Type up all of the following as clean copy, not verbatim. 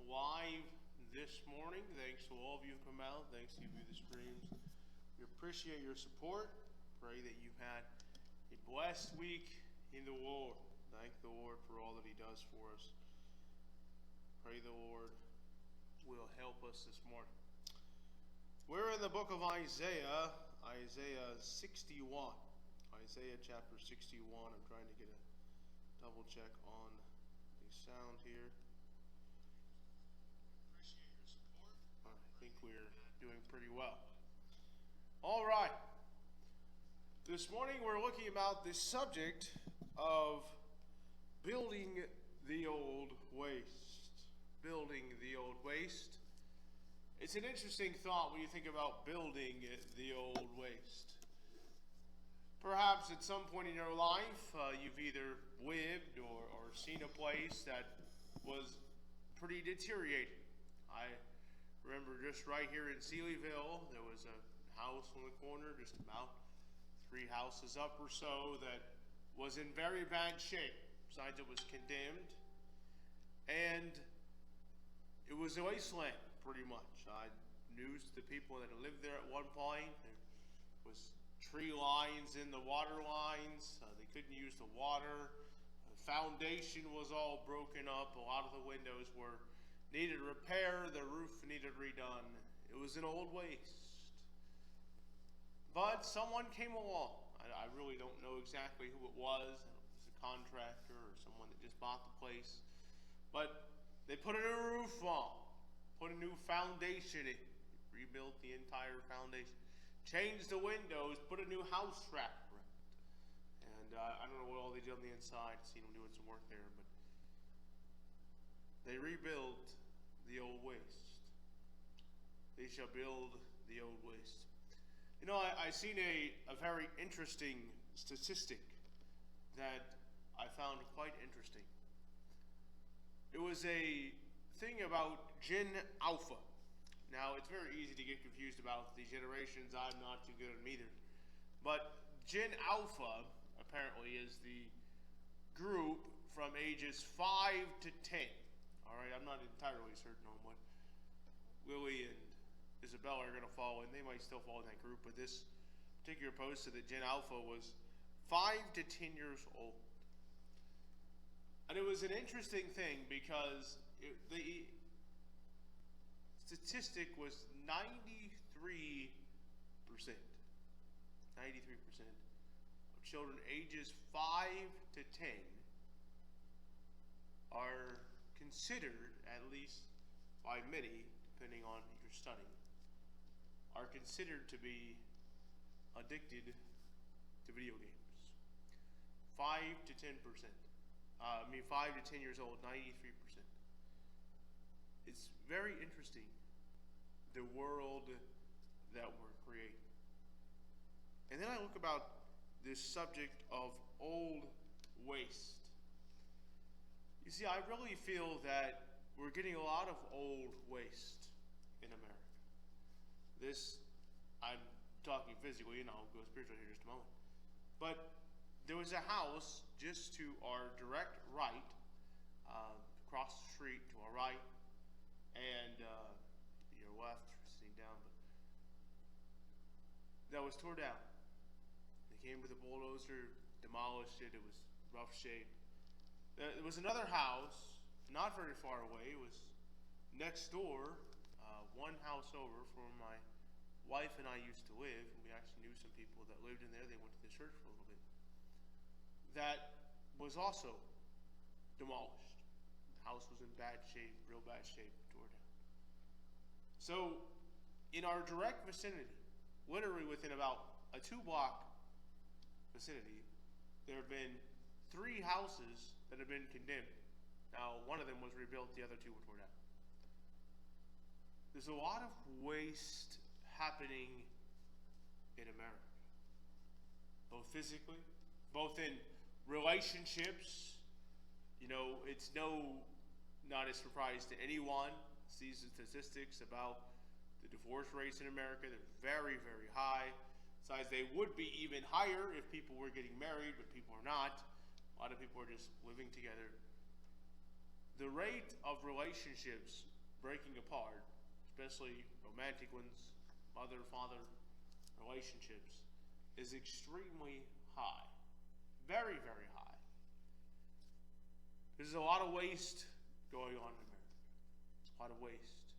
live this morning. Thanks to all of you who come out. Thanks to you who view the streams. We appreciate your support. Pray that you've had a blessed week in the Lord. Thank the Lord for all that he does for us. Pray the Lord will help us this morning. We're in the book of Isaiah, Isaiah 61. Isaiah chapter 61. I'm trying to get a double check on the sound here. Appreciate your support. I think we're doing pretty well. All right. This morning we're looking about the subject of building the old waste. Building the old waste. It's an interesting thought when you think about building the old waste. Perhaps at some point in your life, you've either lived or seen a place that was pretty deteriorated. I remember just right here in Seelyville, there was a house on the corner, just about 3 houses up or so, that was in very bad shape. Besides, it was condemned. And it was a wasteland, pretty much. I knew the people that lived there at one point. There was tree lines in the water lines. They couldn't use the water. The foundation was all broken up. A lot of the windows needed repair. The roof needed redone. It was an old waste. But someone came along. I really don't know exactly who it was. I don't know if it was a contractor or someone that just bought the place. But they put a new roof on, put a new foundation in, rebuilt the entire foundation, changed the windows, put a new house wrap around it. And I don't know what all they did on the inside. I've seen them doing some work there, but they rebuilt the old waste. They shall build the old waste. You know, I seen a very interesting statistic that I found quite interesting. It was a thing about Gen Alpha. Now, it's very easy to get confused about these generations. I'm not too good at them either. But Gen Alpha, apparently, is the group from ages 5 to 10. All right, I'm not entirely certain on what Lily and Isabella are going to fall in. They might still fall in that group, but this particular post said that Gen Alpha was 5 to 10 years old. And it was an interesting thing because the statistic was 93%. 93% of children ages 5 to 10 are considered, at least by many, depending on your study, are considered to be addicted to video games. 5 to 10%. 5 to 10 years old, 93%. It's very interesting, the world that we're creating. And then I look about this subject of old waste. You see, I really feel that we're getting a lot of old waste in America. I'm talking physically, and I'll go spiritual here in just a moment. But there was a house just to our direct right, across the street to our right, and your left, sitting down, but that was torn down. They came with a bulldozer, demolished it. It was rough shape. There was another house not very far away. It was next door, one house over from my wife and I used to live, and we actually knew some people that lived in there. They went to the church for a little bit. That was also demolished. The house was in bad shape, real bad shape, tore down. So, in our direct vicinity, literally within about a 2-block vicinity, there have been 3 houses that have been condemned. Now, one of them was rebuilt, the other 2 were torn down. There's a lot of waste happening in America, both physically, both in relationships. You know, it's not a surprise to anyone sees the statistics about the divorce rates in America. They're very, very high. Besides, they would be even higher if people were getting married, but people are not. A lot of people are just living together. The rate of relationships breaking apart, especially romantic ones, mother-father relationships, is extremely high. Very, very high. There's a lot of waste going on in America. A lot of waste.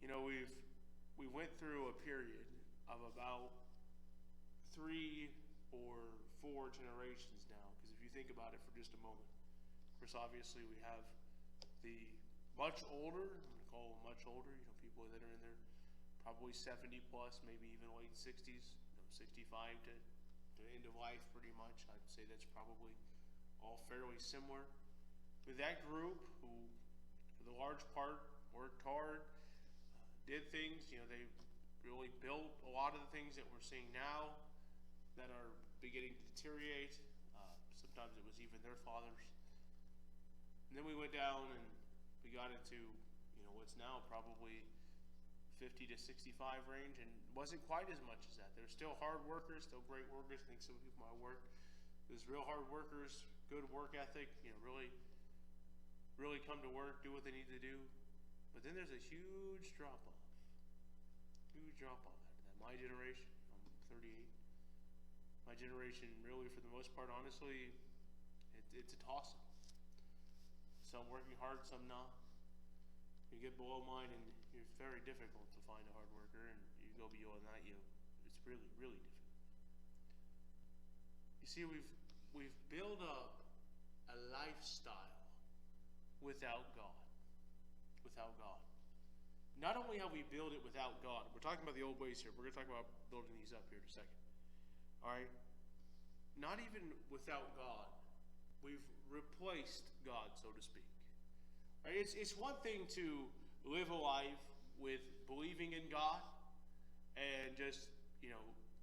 You know, we went through a period of about 3 or 4 generations now, because if you think about it for just a moment, of course, obviously we have the much older, I'm going to call them much older, you know, people that are in their probably 70 plus, maybe even late 60s, 65 to end of life pretty much. I'd say that's probably all fairly similar. With that group, who for the large part worked hard, did things, you know, they really built a lot of the things that we're seeing now that are beginning to deteriorate. Sometimes it was even their fathers. And then we went down and we got into, you know, what's now probably 50 to 65 range, and wasn't quite as much as that. There's still hard workers, still great workers. I think some people might work. There's real hard workers, good work ethic, you know, really come to work, do what they need to do. But then there's a huge drop off. Huge drop off after that. My generation, I'm 38. My generation, really, for the most part, honestly, it's a toss-up. Some working hard, some not. You get below mine, and it's very difficult to find a hard worker, and you go beyond that, it's really, really difficult. You see, we've built up a lifestyle without God. Without God. Not only have we built it without God, we're talking about the old ways here. We're going to talk about building these up here in a second. All right? Not even without God. We've replaced God, so to speak. Right? It's one thing to live a life with believing in God and just, you know,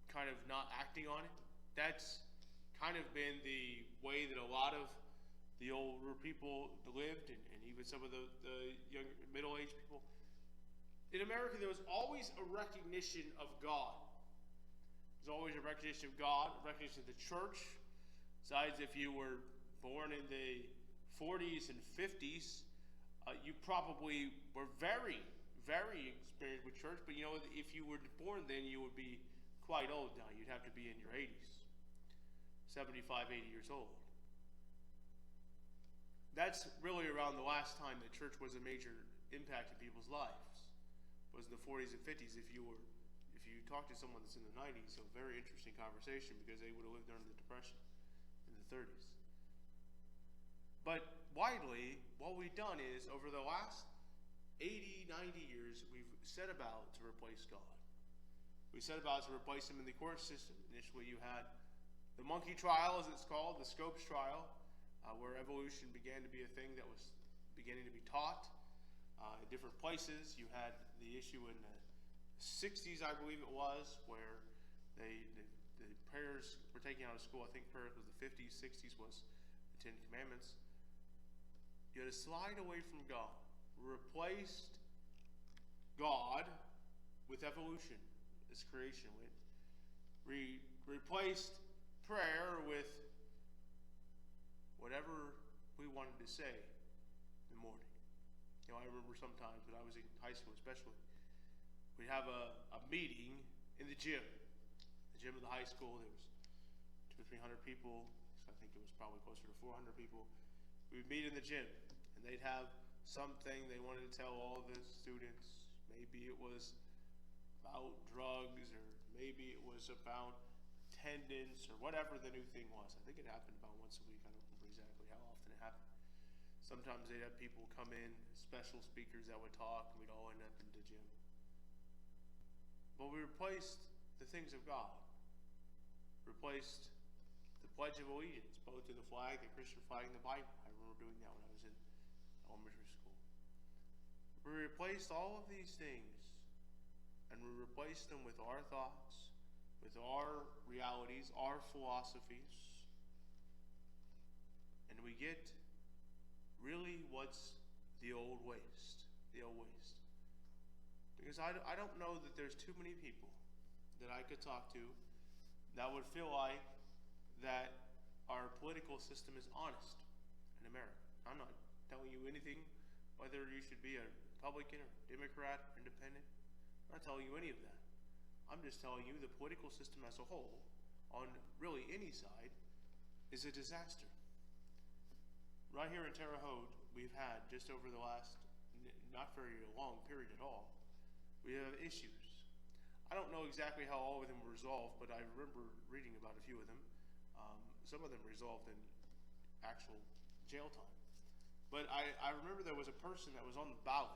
kind of not acting on it. That's kind of been the way that a lot of the older people lived, and even some of the young middle-aged people. In America, there was always a recognition of God. There's always a recognition of God, a recognition of the church. Besides, if you were born in the 40s and 50s, you probably were very, very experienced with church. But you know, if you were born then, you would be quite old now. You'd have to be in your 80s, 75, 80 years old. That's really around the last time that church was a major impact in people's lives. Was in the 40s and 50s. If you talk to someone that's in the 90s, a very interesting conversation, because they would have lived during the Depression in the 30s. But widely, what we've done is, over the last 80, 90 years, we've set about to replace God. We set about to replace him in the court system. Initially, you had the monkey trial, as it's called, the Scopes trial, where evolution began to be a thing that was beginning to be taught in different places. You had the issue in the 60s, I believe it was, where the prayers were taken out of school. I think prayers was the 50s, 60s was the 10 Commandments. You had to slide away from God. Replaced God with evolution, as creation went. Replaced prayer with whatever we wanted to say in the morning. You know, I remember sometimes when I was in high school especially, we'd have a meeting in the gym. The gym of the high school, there was 200 or 300 people. So I think it was probably closer to 400 people. We would meet in the gym, and they'd have something they wanted to tell all of the students. Maybe it was about drugs, or maybe it was about attendance, or whatever the new thing was. I think it happened about once a week. I don't remember exactly how often it happened. Sometimes they'd have people come in, special speakers that would talk, and we'd all end up in the gym. But we replaced the things of God. Replaced the Pledge of Allegiance, both to the flag, the Christian flag, and the Bible. I remember doing that when I was in elementary school. We replaced all of these things, and we replaced them with our thoughts, with our realities, our philosophies. And we get really what's the old waste. The old waste. Because I don't know that there's too many people that I could talk to that would feel like that our political system is honest in America. I'm not telling you anything, whether you should be a Republican or Democrat or Independent. I'm not telling you any of that. I'm just telling you the political system as a whole, on really any side, is a disaster. Right here in Terre Haute, we've had, just over the last not very long period at all, we have issues. I don't know exactly how all of them were resolved, but I remember reading about a few of them. Some of them resolved in actual jail time. But I remember there was a person that was on the ballot,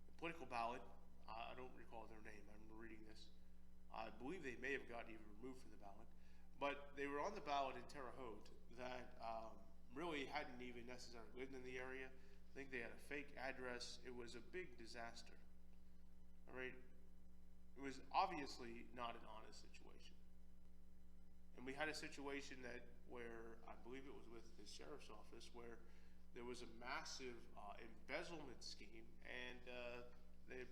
the political ballot. I don't recall their name. I remember reading this. I believe they may have gotten even removed from the ballot. But they were on the ballot in Terre Haute that really hadn't even necessarily lived in the area. I think they had a fake address. It was a big disaster. All right? It was obviously not an honest situation. And we had a situation where I believe it was with the sheriff's office where there was a massive embezzlement scheme, and the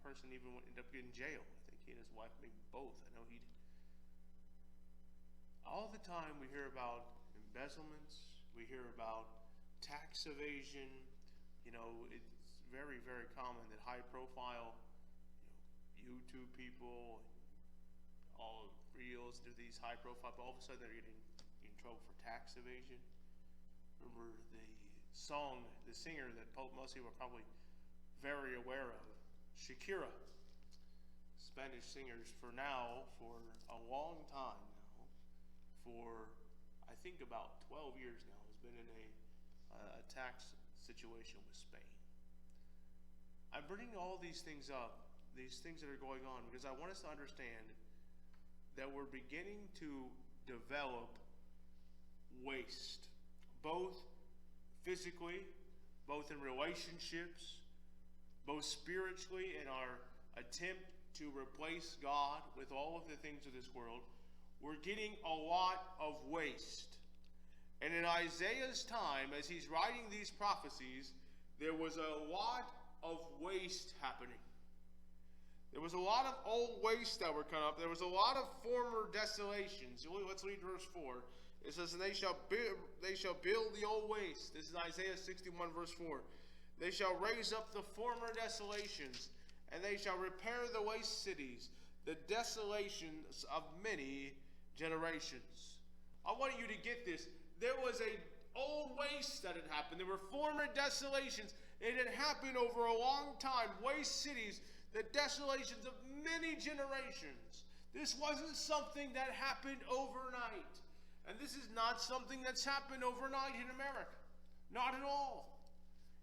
person even ended up getting jail. I think he and his wife, maybe both. I know he did. All the time we hear about embezzlements, we hear about tax evasion. You know, it's very, very common that high-profile, YouTube people, all reels do these high-profile, but all of a sudden they're getting in trouble for tax evasion. Remember the singer that most people are probably very aware of, Shakira. Spanish singers for a long time now, for I think about 12 years now, has been in a tax situation with Spain. I'm bringing all these things up, these things that are going on, because I want us to understand that we're beginning to develop waste, both physically, both in relationships, both spiritually in our attempt to replace God with all of the things of this world. We're getting a lot of waste. And in Isaiah's time, as he's writing these prophecies, there was a lot of waste happening. There was a lot of old wastes that were cut up. There was a lot of former desolations. Let's read verse 4. It says, and they shall build the old waste. This is Isaiah 61, verse 4. They shall raise up the former desolations, and they shall repair the waste cities, the desolations of many generations. I want you to get this. There was an old waste that had happened. There were former desolations. It had happened over a long time. Waste cities, the desolations of many generations. This wasn't something that happened overnight. And this is not something that's happened overnight in America. Not at all.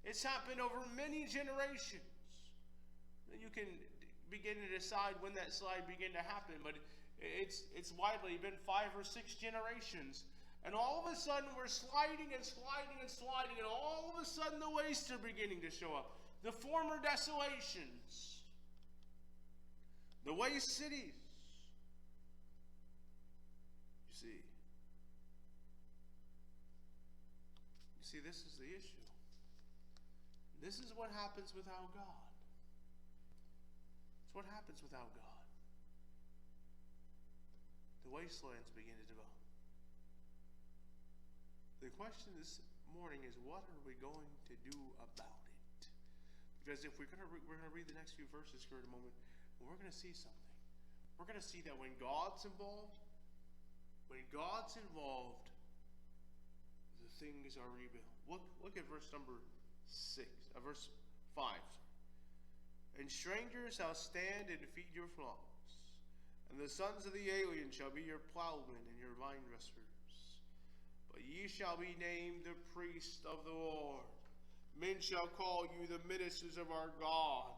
It's happened over many generations. And you can begin to decide when that slide began to happen, but it's widely been 5 or 6 generations. And all of a sudden we're sliding and sliding and sliding, and all of a sudden the wastes are beginning to show up. The former desolations. The waste cities. You see, this is the issue. This is what happens without God. It's what happens without God. The wastelands begin to develop. The question this morning is, what are we going to do about it? Because if we're going to read the next few verses here in a moment, we're going to see something. We're going to see that when God's involved, the things are rebuilt. Look at verse number 6, verse 5. And strangers shall stand and feed your flocks, and the sons of the alien shall be your plowmen and your vine dressers. But ye shall be named the priests of the Lord. Men shall call you the ministers of our God.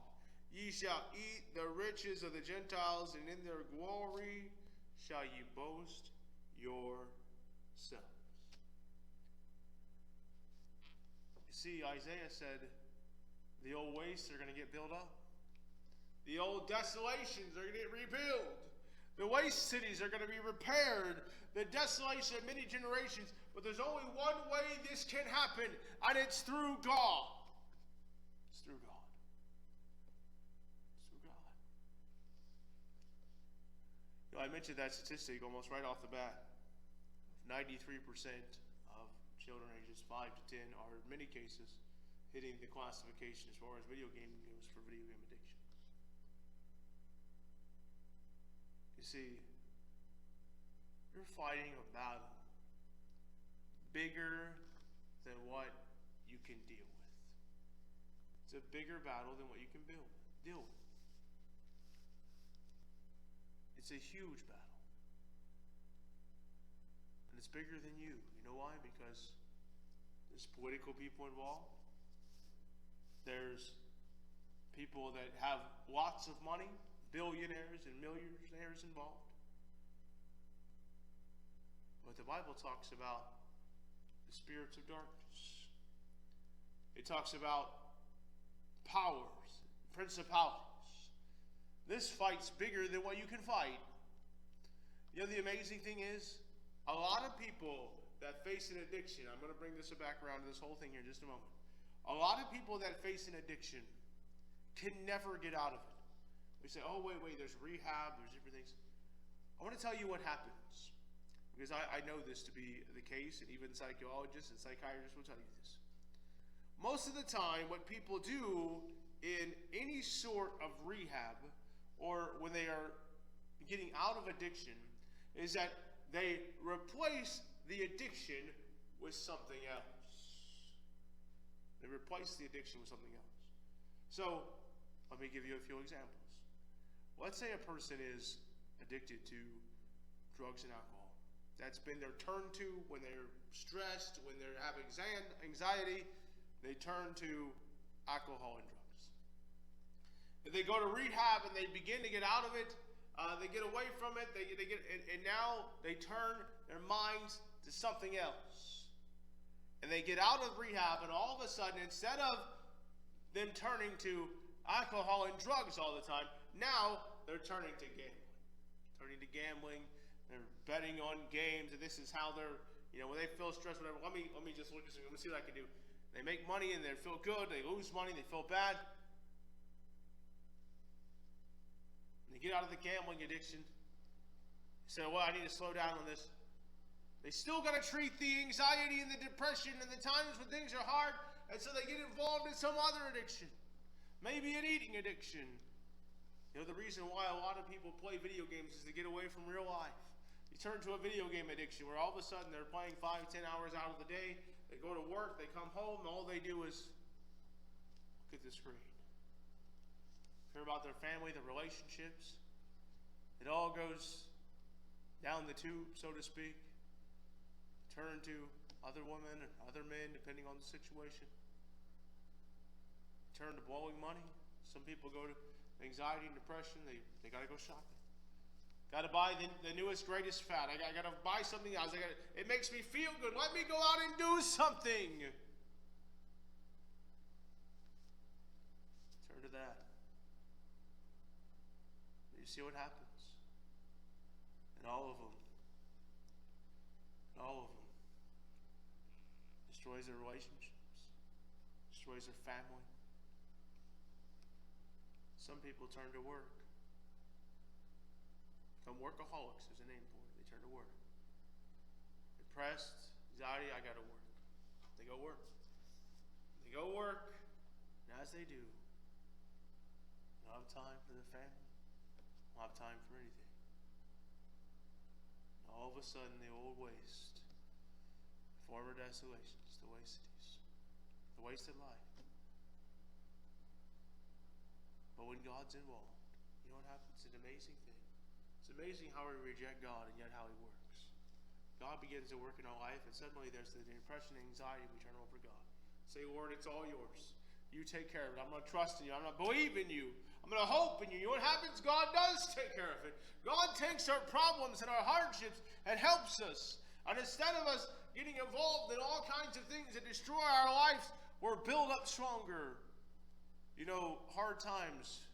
Ye shall eat the riches of the Gentiles, and in their glory shall ye boast yourselves. You see, Isaiah said the old wastes are going to get built up. The old desolations are going to get rebuilt. The waste cities are going to be repaired. The desolation of many generations. But there's only one way this can happen, and it's through God. It's through God. It's through God. You know, I mentioned that statistic almost right off the bat. 93% of children ages 5 to 10 are, in many cases, hitting the classification as far as video gaming goes for video game addiction. You see, you're fighting a battle bigger than what you can deal with. It's a bigger battle than what you can deal with. It's a huge battle. And it's bigger than you. You know why? Because there's political people involved. There's people that have lots of money, billionaires and millionaires involved. But the Bible talks about the spirits of darkness. It talks about powers, principalities. This fight's bigger than what you can fight. You know, the amazing thing is, a lot of people that face an addiction, I'm going to bring this back around to this whole thing here in just a moment. A lot of people that face an addiction can never get out of it. We say, oh, wait, there's rehab, there's different things. I want to tell you what happens, because I know this to be the case, and even psychologists and psychiatrists will tell you this. Most of the time, what people do in any sort of rehab, or when they are getting out of addiction, is that they replace the addiction with something else. They replace the addiction with something else. So, let me give you a few examples. Let's say a person is addicted to drugs and alcohol. That's been their turn to when they're stressed, when they're having anxiety, they turn to alcohol and drugs. If they go to rehab and they begin to get out of it, they get away from it, and now they turn their minds to something else. And they get out of rehab, and all of a sudden, instead of them turning to alcohol and drugs all the time, now they're turning to gambling. They're betting on games, and this is how they're, when they feel stressed, whatever. Let me just look at this. Let me see what I can do. They make money and they feel good. They lose money, they feel bad. And they get out of the gambling addiction. They say, well, I need to slow down on this. They still got to treat the anxiety and the depression and the times when things are hard, and so they get involved in some other addiction. Maybe an eating addiction. The reason why a lot of people play video games is to get away from real life. You turn to a video game addiction where all of a sudden they're playing 5-10 hours out of the day. They go to work, they come home, and all they do is look at the screen. Care about their family, their relationships. It all goes down the tube, so to speak. Turn to other women or other men, depending on the situation. Turn to blowing money. Some people go to anxiety and depression. They got to go shopping. Got to buy the newest, greatest fad. I got to buy something else. It makes me feel good. Let me go out and do something. Turn to that. You see what happens? And all of them destroys their relationships, destroys their family. Some people turn to work. Become workaholics, there's a name for it. They turn to work. Depressed, anxiety, I got to work. They go work. And as they do, they don't have time for their family. They don't have time for anything. And all of a sudden, the old waste, former desolations, the wasted life. But when God's involved, you know what happens? It's an amazing thing. It's amazing how we reject God and yet how He works. God begins to work in our life, and suddenly there's the depression and anxiety. We turn over to God. Say, Lord, it's all yours. You take care of it. I'm going to trust in you. I'm going to believe in you. I'm going to hope in you. You know what happens? God does take care of it. God takes our problems and our hardships and helps us. And instead of us getting involved in all kinds of things that destroy our lives, we're built up stronger. Hard times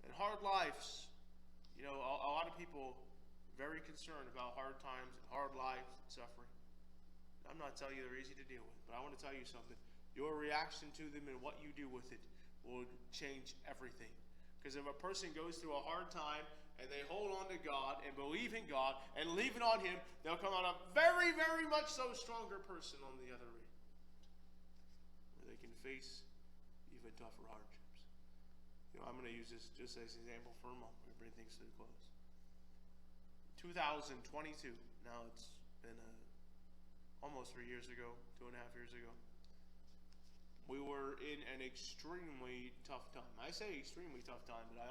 and hard lives. A lot of people very concerned about hard times and hard lives and suffering. I'm not telling you they're easy to deal with, but I want to tell you something. Your reaction to them and what you do with it will change everything. Because if a person goes through a hard time and they hold on to God and believe in God and leave it on Him, they'll come out a very, very much so stronger person on the other end. where they can face even tougher hardships. I'm going to use this just as an example for a moment. We bring things to a close. 2022. Now it's been almost 3 years ago, 2.5 years ago. We were in an extremely tough time. I say extremely tough time, but I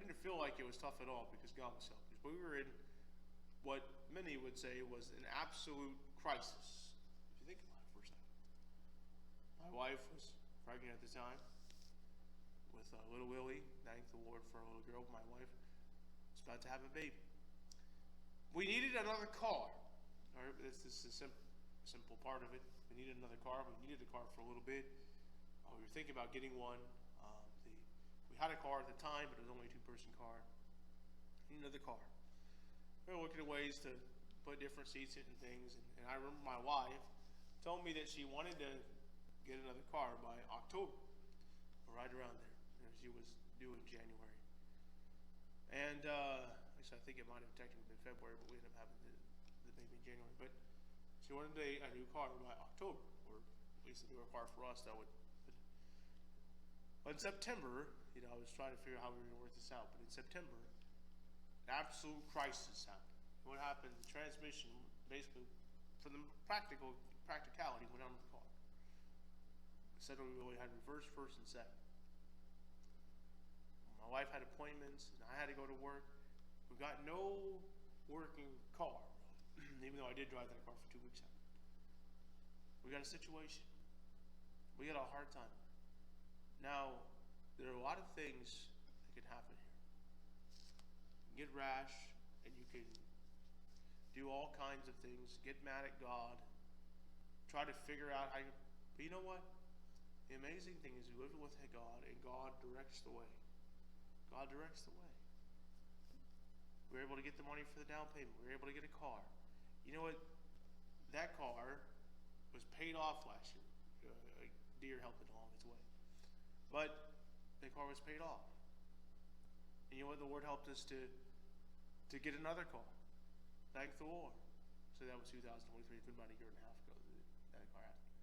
didn't feel like it was tough at all because God was helping us. But we were in what many would say was an absolute crisis. If you think about it for a second. My wife was pregnant at the time with little Willie. Thank the Lord for a little girl. My wife was about to have a baby. We needed another car. All right, this is the simple part of it. We needed another car. We needed a car for a little bit. We were thinking about getting one. We had a car at the time, but it was only a 2-person car. We needed another car. We were looking at ways to put different seats in and things. And I remember my wife told me that she wanted to get another car by October, or right around there. She was due in January. And actually, I think it might have technically been February, but we ended up having the baby in January. But she wanted a new car by October, or at least a newer car for us that would. But in September, I was trying to figure out how we were going to work this out. But in September, an absolute crisis happened. What happened? The transmission, basically, for the practicality, went out of the car. Instead, we really had reverse, first, and second. My wife had appointments, and I had to go to work. We got no working car, even though I did drive that car for 2 weeks. We got a situation. We got a hard time. Now, there are a lot of things that can happen here. You can get rash, and you can do all kinds of things, get mad at God, try to figure out how you... But you know what? The amazing thing is we live with God, and God directs the way. God directs the way. We were able to get the money for the down payment. We were able to get a car. You know what? That car was paid off last year. A deer helped it along its way. But the car was paid off. And you know what? The Lord helped us to get another car. Thank the Lord. So that was 2023. It's been about a year and a half ago that car happened.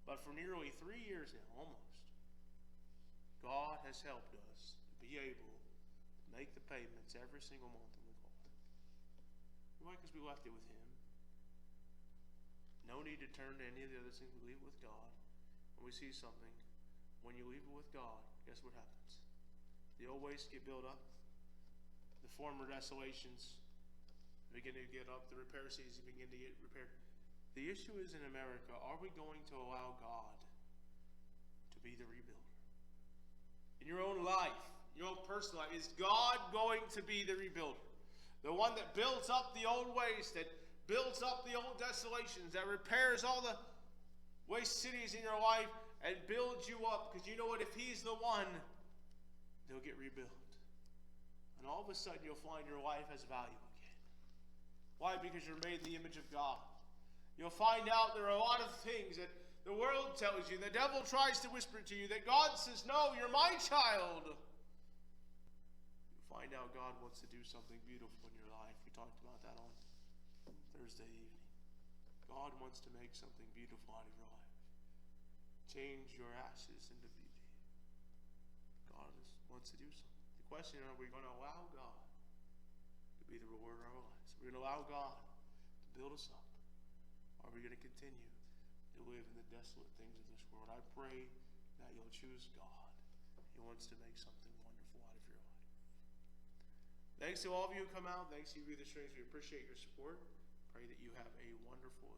But for nearly 3 years now, almost, God has helped us to be able to make the payments every single month on the car. Why? Because we left it with Him. No need to turn to any of the other things. We leave it with God. When we see something, when you leave it with God, guess what happens? The old wastes get built up. The former desolations begin to get up. The repair season begin to get repaired. The issue is in America, are we going to allow God to be the rebuilder? In your own life, your own personal life, is God going to be the rebuilder? The one that builds up the old waste, that builds up the old desolations, that repairs all the waste cities in your life and builds you up. Because you know what? If He's the one, they'll get rebuilt. And all of a sudden you'll find your life has value again. Why? Because you're made in the image of God. You'll find out there are a lot of things that the world tells you, the devil tries to whisper to you, that God says, no, you're my child. You'll find out God wants to do something beautiful in your life. We talked about that on Thursday evening. God wants to make something beautiful out of your life. Change your ashes into beauty. God wants to do something. The question is, are we going to allow God to be the rewarder of our lives? Are we going to allow God to build us up? Or are we going to continue to live in the desolate things of this world? I pray that you'll choose God. He wants to make something wonderful out of your life. Thanks to all of you who come out. Thanks to you, the strangers. We appreciate your support. Pray that you have a wonderful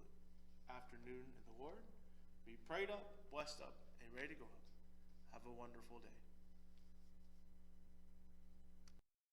afternoon in the Lord. Be prayed up, blessed up, and ready to go up. Have a wonderful day.